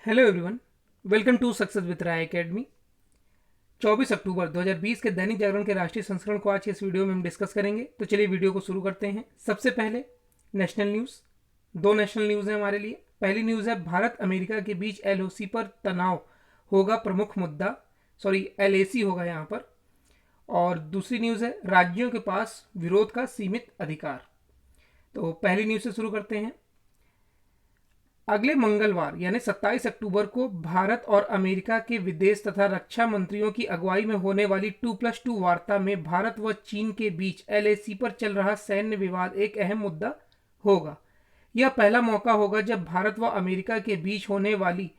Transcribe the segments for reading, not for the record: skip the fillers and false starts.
Hello everyone, welcome to success with Rai academy. 24 अक्टूबर 2020 के दैनिक जागरण के राष्ट्रीय संस्करण को आज के इस वीडियो में हम डिस्कस करेंगे। तो चलिए वीडियो को शुरू करते हैं। सबसे पहले नेशनल न्यूज़। दो नेशनल न्यूज़ हैं हमारे लिए। पहली न्यूज़ है, भारत अमेरिका के बीच एलओसी पर तनाव होगा प्रमुख मुद्दा, सॉरी एलएसी होगा यहाँ पर। और दूसरी न्यूज़ है, राज्यों के पास विरोध का सीमित अधिकार। तो पहली न्यूज़ से शुरू करते हैं। अगले मंगलवार यानी 27 अक्टूबर को भारत और अमेरिका के विदेश तथा रक्षा मंत्रियों की अगुवाई में होने वाली 2+2 वार्ता में भारत व चीन के बीच एलएसी पर चल रहा सैन्य विवाद एक अहम मुद्दा होगा। यह पहला मौका होगा जब भारत व अमेरिका के बीच होने वाली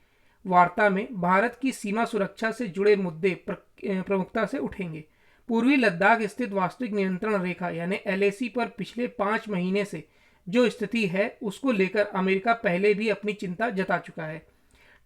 वार्ता में भारत की सीमा सुरक्षा से जुड़े मुद्दे प्रमुखता से उठेंगे। पूर्वी लद्दाख स्थित वास्तविक नियंत्रण रेखा यानी एलएसी पर पिछले 5 महीने से जो स्थिति है उसको लेकर अमेरिका पहले भी अपनी चिंता जता चुका है।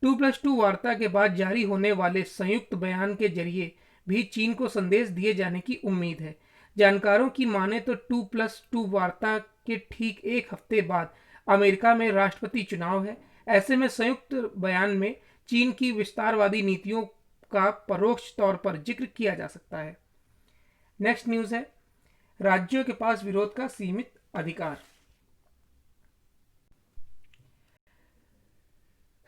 2+2 वार्ता के बाद जारी होने वाले संयुक्त बयान के जरिए भी चीन को संदेश दिए जाने की उम्मीद है। जानकारों की माने तो 2+2 वार्ता के ठीक एक हफ्ते बाद अमेरिका में राष्ट्रपति चुनाव है। ऐसे में संयुक्त बयान में चीन की विस्तारवादी नीतियों का परोक्ष तौर पर जिक्र किया जा सकता है। नेक्स्ट न्यूज़ है, राज्यों के पास विरोध का सीमित अधिकार।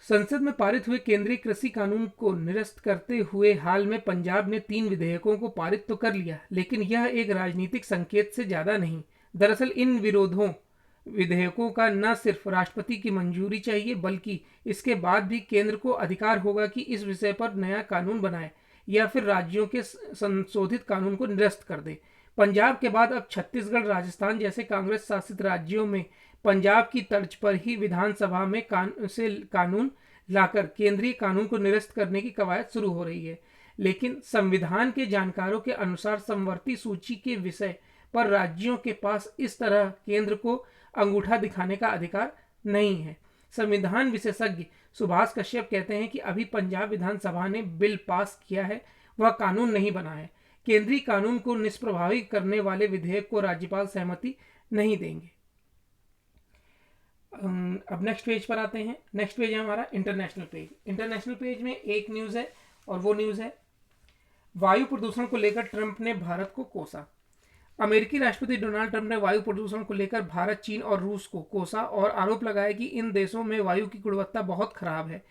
संसद में पारित हुए केंद्रीय कृषि कानून को निरस्त करते हुए हाल में पंजाब ने 3 विधेयकों को पारित तो कर लिया, लेकिन यह एक राजनीतिक संकेत से ज़्यादा नहीं। दरअसल इन विधेयकों का न सिर्फ राष्ट्रपति की मंजूरी चाहिए, बल्कि इसके बाद भी केंद्र को अधिकार होगा कि इस विषय पर नया कानून बनाए या फिर राज्यों के संशोधित कानून को निरस्त कर दे। पंजाब के बाद अब छत्तीसगढ़, राजस्थान जैसे कांग्रेस शासित राज्यों में पंजाब की तर्ज पर ही विधानसभा में कानून लाकर केंद्रीय कानून को निरस्त करने की कवायद शुरू हो रही है। लेकिन संविधान के जानकारों के अनुसार समवर्ती सूची के विषय पर राज्यों के पास इस तरह केंद्र को अंगूठा दिखाने का अधिकार नहीं है। संविधान विशेषज्ञ सुभाष कश्यप कहते हैं कि अभी पंजाब विधानसभा ने बिल पास किया है, वह कानून नहीं बना है। केंद्रीय कानून को निष्प्रभावी करने वाले विधेयक को राज्यपाल सहमति नहीं देंगे। अब नेक्स्ट पेज पर आते हैं। नेक्स्ट पेज है हमारा इंटरनेशनल पेज। इंटरनेशनल पेज में एक न्यूज़ है और वो न्यूज़ है, वायु प्रदूषण को लेकर ट्रंप ने भारत को कोसा। अमेरिकी राष्ट्रपति डोनाल्ड ट्रंप ने वायु प्रदूषण को लेकर भारत, चीन और रूस को कोसा और आरोप लगाया कि इन देशों में वायु की गुणवत्ता बहुत खराब है,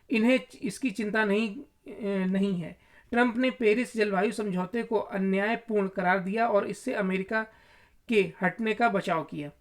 इन्हें इसकी चिंता नहीं है। ट्रंप ने पेरिस जलवायु समझौते को अन्यायपूर्ण करार दिया और इससे अमेरिका के हटने का बचाव किया।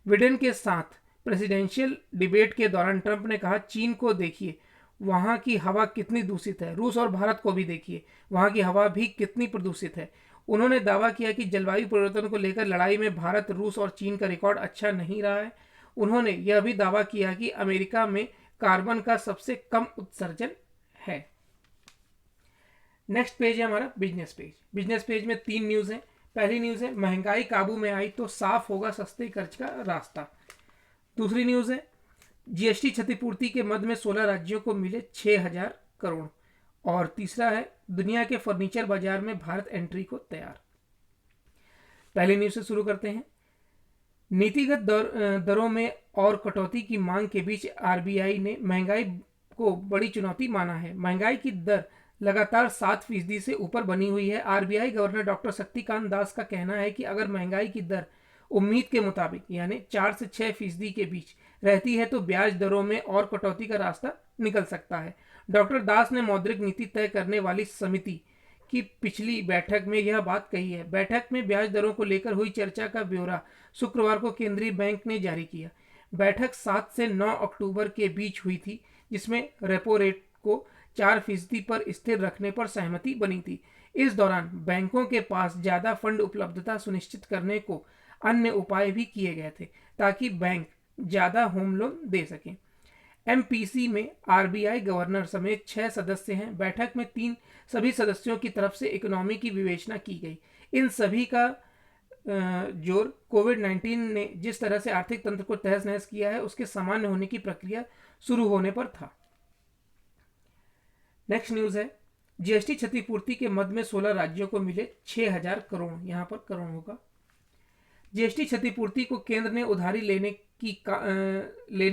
बिडेन के साथ प्रेसिडेंशियल डिबेट के दौरान ट्रंप ने कहा, चीन को देखिए वहाँ की हवा कितनी दूषित है, रूस और भारत को भी देखिए वहाँ की हवा भी कितनी प्रदूषित है। उन्होंने दावा किया कि जलवायु परिवर्तन को लेकर लड़ाई में भारत, रूस और चीन का रिकॉर्ड अच्छा नहीं रहा है। उन्होंने यह भी दावा किया कि अमेरिका में कार्बन का सबसे कम उत्सर्जन है। नेक्स्ट पेज है हमारा बिजनेस पेज। बिजनेस पेज में 3 न्यूज़ हैं। पहली न्यूज़ है, महंगाई काबू में आई तो साफ होगा सस्ते कर्ज का रास्ता। दूसरी न्यूज़ है, जीएसटी क्षतिपूर्ति के मद में 16 राज्यों को मिले 6,000 करोड़। और तीसरा है, दुनिया के फर्नीचर बाजार में भारत एंट्री को तैयार। पहली न्यूज़ से शुरू करते हैं। नीतिगत दरों में और कटौती की मांग के बीच आरबीआई ने महंगाई को बड़ी चुनौती माना है। महंगाई की दर लगातार 7% से ऊपर बनी हुई है। RBI governor doctor Shaktikanta Das का कहना है कि अगर महंगाई की दर उम्मीद के मुताबिक यानी 4 से 6% के बीच रहती है तो ब्याज दरों में और कटौती का रास्ता निकल सकता है। डॉक्टर दास ने मौद्रिक नीति तय करने वाली समिति की पिछली बैठक में यह बात कही है। बैठक में ब्याज दरों को लेकर हुई चर्चा का ब्यौरा शुक्रवार को केंद्रीय बैंक ने जारी किया। बैठक 7 से 9 अक्टूबर के बीच हुई थी, जिसमें रेपो रेट को 4% पर स्थिर रखने पर सहमति बनी थी। इस दौरान बैंकों के पास ज़्यादा फंड उपलब्धता सुनिश्चित करने को अन्य उपाय भी किए गए थे ताकि बैंक ज़्यादा होम लोन दे सकें। एमपीसी में आरबीआई गवर्नर समेत 6 सदस्य हैं। बैठक में सभी सदस्यों की तरफ से इकोनॉमी की विवेचना की गई। इन सभी का जोर कोविड-19 ने जिस तरह से आर्थिक तंत्र को तहस नहस किया है उसके सामान्य होने की प्रक्रिया शुरू होने पर था। नेक्स्ट न्यूज़ है, जीएसटी क्षतिपूर्ति के मद में 16 राज्यों को मिले 6,000 करोड़। यहाँ पर करोड़ होगा। जीएसटी क्षतिपूर्ति को केंद्र ने उधारी लेने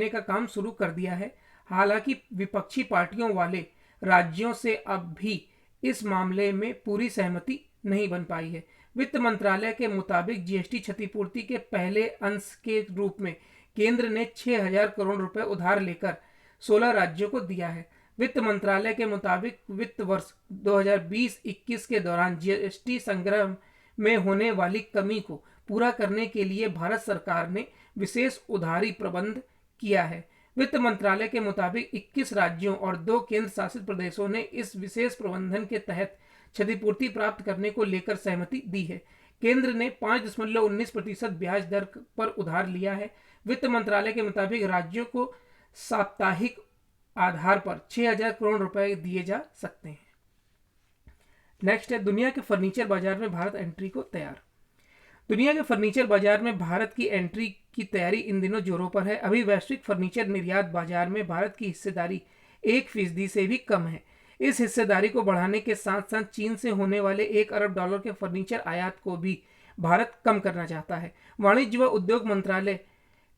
का काम शुरू कर दिया है। हालांकि विपक्षी पार्टियों वाले राज्यों से अब भी इस मामले में पूरी सहमति नहीं बन पाई है। वित्त मंत्रालय के मुताबिक जीएसटी क्षतिपूर्ति के पहले अंश के रूप में केंद्र ने 6,000 करोड़ रुपए उधार लेकर 16 राज्यों को दिया है। वित्त मंत्रालय के मुताबिक वित्त वर्ष 2020-21 के दौरान जीएसटी संग्रह में होने वाली कमी को पूरा करने के लिए भारत सरकार ने विशेष उधारी प्रबंध किया है। वित्त मंत्रालय के मुताबिक 21 राज्यों और 2 केंद्र शासित प्रदेशों ने इस विशेष प्रबंधन के तहत क्षतिपूर्ति प्राप्त करने को लेकर सहमति दी है। केंद्र ने 5.19% ब्याज दर पर उधार लिया है। वित्त मंत्रालय के मुताबिक राज्यों को साप्ताहिक आधार पर 6,000 करोड़ रुपए दिए जा सकते हैं। नेक्स्ट है, दुनिया के फर्नीचर बाजार में भारत एंट्री को तैयार। दुनिया के फर्नीचर बाजार में भारत की एंट्री की तैयारी इन दिनों जोरों पर है। अभी वैश्विक फर्नीचर निर्यात बाजार में भारत की हिस्सेदारी 1% से भी कम है। इस हिस्सेदारी को बढ़ाने के साथ साथ चीन से होने वाले $1 अरब के फर्नीचर आयात को भी भारत कम करना चाहता है। वाणिज्य व उद्योग मंत्रालय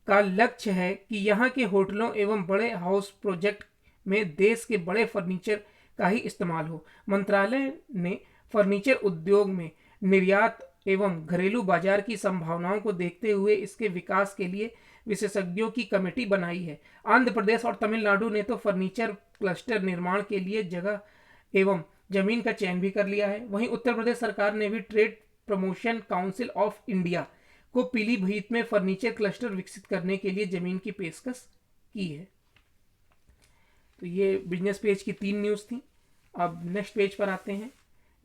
का लक्ष्य है कि यहाँ के होटलों एवं बड़े हाउस प्रोजेक्ट में देश के बड़े फर्नीचर का ही इस्तेमाल हो। मंत्रालय ने फर्नीचर उद्योग में निर्यात एवं घरेलू बाजार की संभावनाओं को देखते हुए इसके विकास के लिए विशेषज्ञों की कमेटी बनाई है। आंध्र प्रदेश और तमिलनाडु ने तो फर्नीचर क्लस्टर निर्माण के लिए जगह एवं जमीन का चयन भी कर लिया है। वहीं उत्तर प्रदेश सरकार ने भी trade promotion council of India को पीलीभीत में फर्नीचर क्लस्टर विकसित करने के लिए जमीन की पेशकश की है। तो ये बिजनेस पेज की 3 न्यूज़ थी। अब नेक्स्ट पेज पर आते हैं।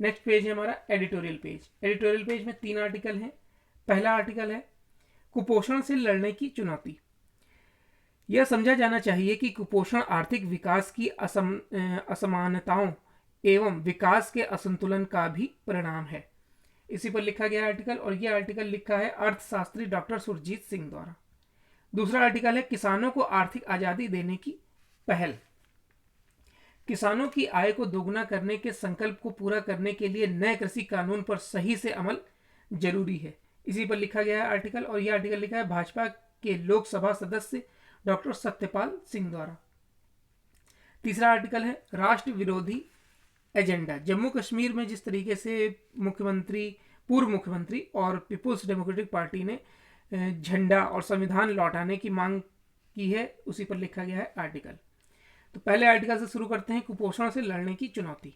नेक्स्ट पेज है हमारा एडिटोरियल पेज। एडिटोरियल पेज में 3 आर्टिकल हैं। पहला आर्टिकल है कुपोषण से लड़ने की चुनौती। यह समझा जाना चाहिए कि कुपोषण आर्थिक विकास की असमानताओं एवं विकास के असंतुलन का भी परिणाम है। इसी पर लिखा गया आर्टिकल, और यह आर्टिकल लिखा है अर्थशास्त्री डॉक्टर सुरजीत सिंह द्वारा। दूसरा आर्टिकल है किसानों को आर्थिक आज़ादी देने की पहल। किसानों की आय को दोगुना करने के संकल्प को पूरा करने के लिए नए कृषि कानून पर सही से अमल जरूरी है। इसी पर लिखा गया है आर्टिकल, और यह आर्टिकल लिखा है भाजपा के लोकसभा सदस्य डॉक्टर सत्यपाल सिंह द्वारा। तीसरा आर्टिकल है राष्ट्र विरोधी एजेंडा। जम्मू कश्मीर में जिस तरीके से पूर्व मुख्यमंत्री और पीपुल्स डेमोक्रेटिक पार्टी ने झंडा और संविधान लौटाने की मांग की है, उसी पर लिखा गया है आर्टिकल। तो पहले आर्टिकल से शुरू करते हैं, कुपोषण से लड़ने की चुनौती।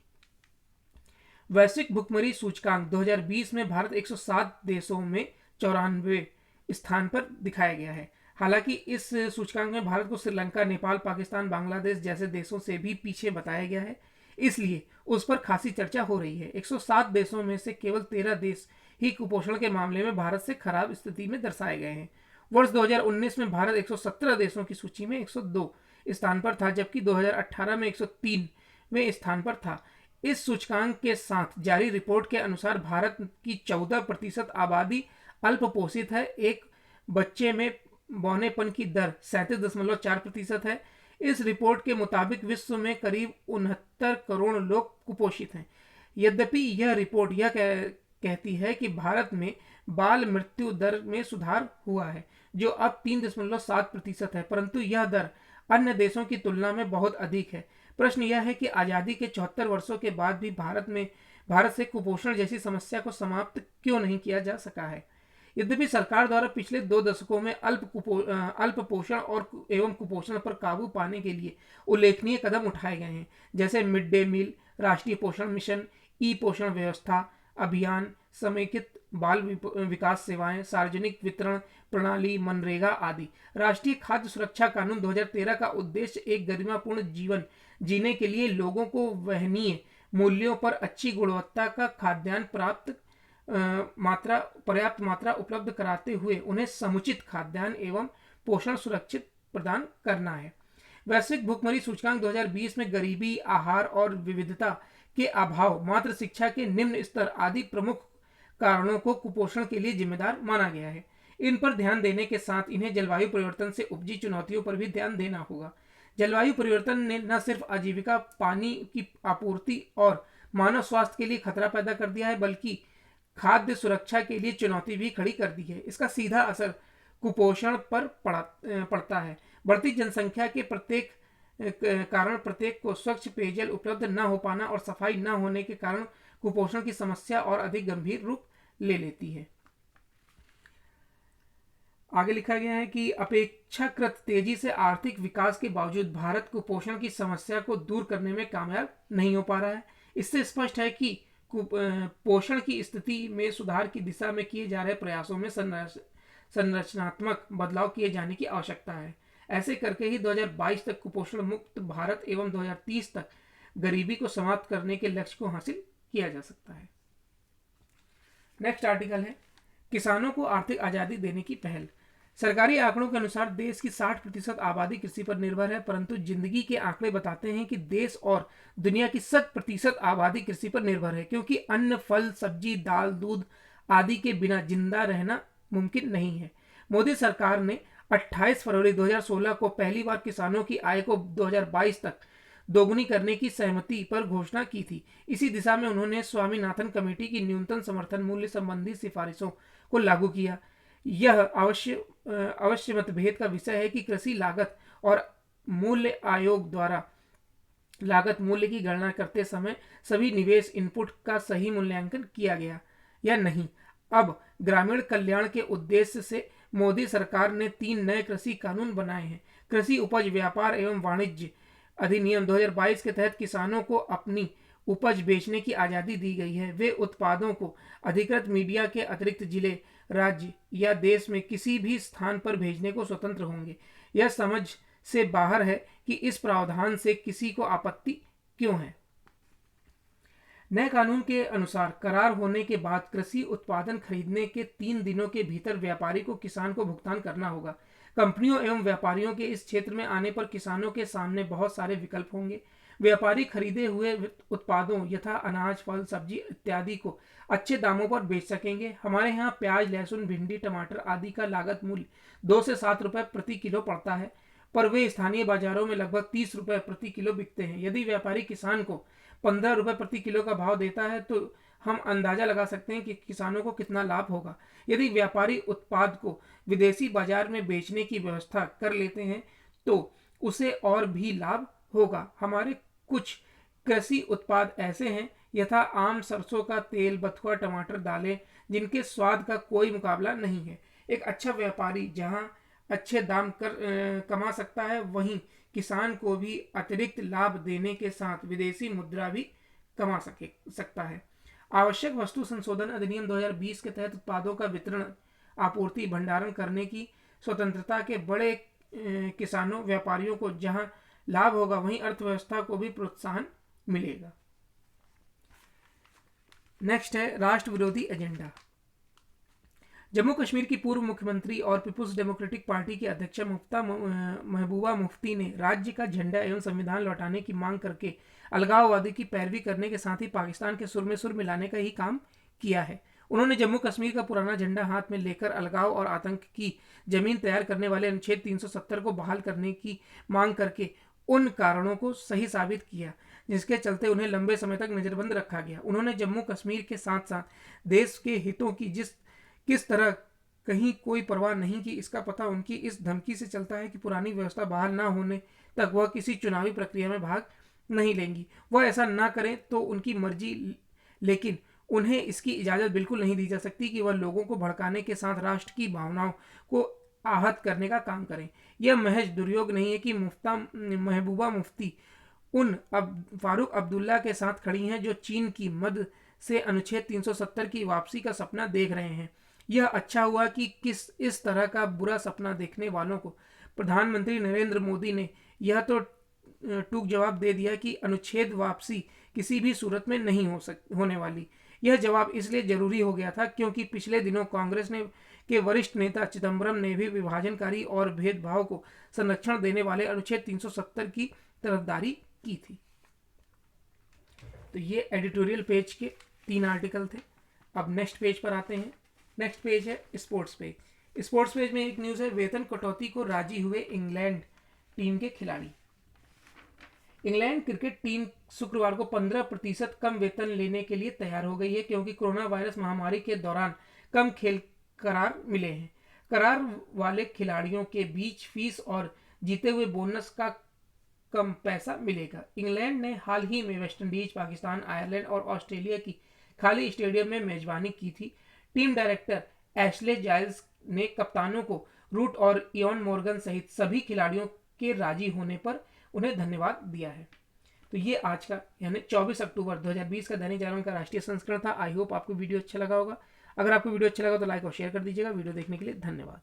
वैश्विक भुखमरी सूचकांक 2020 में भारत 107 देशों में 94वें स्थान पर दिखाया गया है। हालांकि इस सूचकांक में भारत को श्रीलंका, नेपाल, पाकिस्तान, बांग्लादेश जैसे देशों से भी पीछे बताया गया है, इसलिए उस पर खासी चर्चा हो रही है। 107 देशों में से केवल 13 देश ही कुपोषण के मामले में भारत से खराब स्थिति में दर्शाए गए हैं। वर्ष 2019 में भारत 117 देशों की सूची में 102 स्थान पर था, जबकि 2018 में 103वें स्थान पर था। इस सूचकांक के साथ जारी रिपोर्ट के अनुसार भारत की 14% आबादी अल्पपोषित है। एक बच्चे में बौनेपन की दर 37.4% है। इस रिपोर्ट के मुताबिक विश्व में करीब 69 करोड़ लोग कुपोषित हैं। यद्यपि यह रिपोर्ट यह कहती है कि भारत में बाल मृत्यु दर में सुधार हुआ है, जो अब 3.7% है, परंतु यह दर अन्य देशों की तुलना में बहुत अधिक है। प्रश्न यह है कि आज़ादी के 74 वर्षों के बाद भी भारत से कुपोषण जैसी समस्या को समाप्त क्यों नहीं किया जा सका है। यद्यपि सरकार द्वारा पिछले 2 दशकों में अल्प पोषण और एवं कुपोषण पर काबू पाने के लिए उल्लेखनीय कदम उठाए गए हैं, जैसे मिड डे मील, राष्ट्रीय पोषण मिशन, ई पोषण व्यवस्था अभियान, समेकित बाल विकास सेवाएं, सार्वजनिक वितरण प्रणाली, मनरेगा आदि। राष्ट्रीय खाद्य सुरक्षा कानून 2013 का उद्देश्य एक गरिमापूर्ण जीवन जीने के लिए लोगों को वहनीय मूल्यों पर अच्छी गुणवत्ता का खाद्यान्न पर्याप्त मात्रा उपलब्ध कराते हुए उन्हें समुचित खाद्यान्न एवं पोषण सुरक्षित प्रदान करना है। वैश्विक भुखमरी सूचकांक 2020 में गरीबी, आहार और विविधता के अभाव, मात्र शिक्षा के निम्न स्तर आदि प्रमुख कारणों को कुपोषण के लिए जिम्मेदार माना गया है। इन पर ध्यान देने के साथ इन्हें जलवायु परिवर्तन से उपजी चुनौतियों पर भी ध्यान देना होगा। जलवायु परिवर्तन ने न सिर्फ आजीविका, पानी की आपूर्ति और मानव स्वास्थ्य के लिए खतरा पैदा कर दिया है, बल्कि खाद्य सुरक्षा के लिए चुनौती भी खड़ी कर दी है। इसका सीधा असर कुपोषण पर पड़ता है। बढ़ती जनसंख्या के प्रत्येक कारण प्रत्येक को स्वच्छ पेयजल उपलब्ध न हो पाना और सफाई न होने के कारण कुपोषण की समस्या और अधिक गंभीर रूप ले लेती है। आगे लिखा गया है कि अपेक्षाकृत तेजी से आर्थिक विकास के बावजूद भारत कुपोषण की समस्या को दूर करने में कामयाब नहीं हो पा रहा है। इससे स्पष्ट है कि पोषण की स्थिति में सुधार की दिशा में किए जा रहे प्रयासों में संरचनात्मक बदलाव किए जाने की आवश्यकता है। ऐसे करके ही 2022 तक कुपोषण मुक्त भारत एवं 2030 तक गरीबी को समाप्त करने के लक्ष्य को हासिल किया जा सकता है। नेक्स्ट आर्टिकल है किसानों को आर्थिक आज़ादी देने की पहल। सरकारी आंकड़ों के अनुसार देश की 60% आबादी कृषि पर निर्भर है, परंतु जिंदगी के आंकड़े बताते हैं कि देश और दुनिया की 100% आबादी कृषि पर निर्भर है, क्योंकि अन्न, फल, सब्जी, दाल, दूध आदि के बिना जिंदा रहना मुमकिन नहीं है। मोदी सरकार ने 28 फरवरी 2016 को पहली बार किसानों की आय को 2022 तक दोगुनी करने की सहमति पर घोषणा की थी। इसी दिशा में उन्होंने स्वामीनाथन कमेटी की न्यूनतम समर्थन मूल्य संबंधी सिफारिशों को लागू किया। यह अवश्य मतभेद का विषय है कि कृषि लागत और मूल्य आयोग द्वारा लागत मूल्य की गणना करते समय सभी निवेश इनपुट का सही मूल्यांकन किया गया या नहीं। अब ग्रामीण कल्याण के उद्देश्य से मोदी सरकार ने 3 नए कृषि कानून बनाए हैं। कृषि उपज व्यापार एवं वाणिज्य अधिनियम 2022 के तहत किसानों को अपनी उपज बेचने की आज़ादी दी गई है। वे उत्पादों को अधिकृत मीडिया के अतिरिक्त जिले, राज्य या देश में किसी भी स्थान पर भेजने को स्वतंत्र होंगे। यह समझ से बाहर है कि इस प्रावधान से किसी को आपत्ति क्यों है। नए कानून के अनुसार करार होने के बाद कृषि उत्पादन खरीदने के 3 दिनों के भीतर व्यापारी को किसान को भुगतान करना होगा। कंपनियों एवं व्यापारियों के इस क्षेत्र में आने पर किसानों के सामने बहुत सारे विकल्प होंगे। व्यापारी खरीदे हुए उत्पादों यथा अनाज, फल, सब्जी इत्यादि को अच्छे दामों पर बेच सकेंगे। हमारे यहाँ प्याज, लहसुन, भिंडी, टमाटर आदि का लागत मूल्य 2 से 7 रुपये प्रति किलो पड़ता है, पर वे स्थानीय बाजारों में लगभग 30 रुपये प्रति किलो बिकते हैं। यदि व्यापारी किसान को 15 रुपये प्रति किलो का भाव देता है तो हम अंदाजा लगा सकते हैं कि किसानों को कितना लाभ होगा। यदि व्यापारी उत्पाद को विदेशी बाजार में बेचने की व्यवस्था कर लेते हैं तो उसे और भी लाभ होगा। हमारे कुछ कृषि उत्पाद ऐसे हैं यथा आम, सरसों का तेल, बथुआ, टमाटर, दालें, जिनके स्वाद का कोई मुकाबला नहीं है। एक अच्छा व्यापारी जहां अच्छे दाम कमा सकता है, वहीं किसान को भी अतिरिक्त लाभ देने के साथ विदेशी मुद्रा भी कमा सकता है। आवश्यक वस्तु संशोधन अधिनियम 2020 के तहत उत्पादों का वितरण, आपूर्ति, भंडारण करने की स्वतंत्रता के बड़े किसानों, व्यापारियों को जहां लाभ होगा वहीं अर्थव्यवस्था को भी प्रोत्साहन मिलेगा। नेक्स्ट है राष्ट्र विरोधी एजेंडा। जम्मू कश्मीर की पूर्व मुख्यमंत्री और पीपुल्स डेमोक्रेटिक पार्टी की अध्यक्ष महबूबा मुफ्ती ने राज्य का झंडा एवं संविधान लौटाने की मांग करके अलगाववादी की पैरवी करने के साथ ही पाकिस्तान के सुर में सुर मिलाने का ही काम किया है। उन्होंने जम्मू कश्मीर का पुराना झंडा हाथ में लेकर अलगाव और आतंक की जमीन तैयार करने वाले अनुच्छेद 370 को बहाल करने की मांग करके उन कारणों को सही साबित किया जिसके चलते उन्हें लंबे समय तक नजरबंद रखा गया। उन्होंने जम्मू कश्मीर के साथ साथ देश के हितों की किस तरह कहीं कोई परवाह नहीं की, इसका पता उनकी इस धमकी से चलता है कि पुरानी व्यवस्था बहाल ना होने तक वह किसी चुनावी प्रक्रिया में भाग नहीं लेंगी। वह ऐसा ना करें तो उनकी मर्जी, लेकिन उन्हें इसकी इजाज़त बिल्कुल नहीं दी जा सकती कि वह लोगों को भड़काने के साथ राष्ट्र की भावनाओं को आहत करने का काम करें। यह महज दुर्योग नहीं है कि महबूबा मुफ्ती उन फारूक अब्दुल्ला के साथ खड़ी हैं जो चीन की मदद से अनुच्छेद 370 की वापसी का सपना देख रहे हैं। यह अच्छा हुआ कि इस तरह का बुरा सपना देखने वालों को प्रधानमंत्री नरेंद्र मोदी ने यह तो टूक जवाब दे दिया कि अनुच्छेद वापसी किसी भी सूरत में नहीं होने वाली। यह जवाब इसलिए जरूरी हो गया था क्योंकि पिछले दिनों कांग्रेस के वरिष्ठ नेता चिदंबरम ने भी विभाजनकारी और भेदभाव को संरक्षण देने वाले अनुच्छेद 370 की तरफदारी की थी। तो ये एडिटोरियल पेज के 3 आर्टिकल थे। अब नेक्स्ट पेज पर आते हैं। नेक्स्ट पेज है स्पोर्ट्स पेज। स्पोर्ट्स पेज में एक न्यूज़ है, वेतन कटौती को राजी हुए इंग्लैंड टीम के खिलाड़ी। इंग्लैंड क्रिकेट टीम शुक्रवार को 15% कम वेतन लेने के लिए तैयार हो गई है क्योंकि कोरोना वायरस महामारी के दौरान कम खेल करार मिले हैं। करार वाले खिलाड़ियों के बीच फीस और जीते हुए बोनस का कम पैसा मिलेगा। इंग्लैंड ने हाल ही में वेस्टइंडीज, पाकिस्तान, आयरलैंड और ऑस्ट्रेलिया की खाली स्टेडियम में मेजबानी की थी। टीम डायरेक्टर एशले जाइल्स ने कप्तानों को रूट और इयॉन मॉर्गन सहित सभी खिलाड़ियों के राजी होने पर उन्हें धन्यवाद दिया है। तो ये आज का यानी 24 अक्टूबर 2020 का दैनिक जागरण का राष्ट्रीय संस्करण था। आई होप आपको वीडियो अच्छा लगा होगा। अगर आपको वीडियो अच्छा लगा तो लाइक और शेयर कर दीजिएगा। वीडियो देखने के लिए धन्यवाद।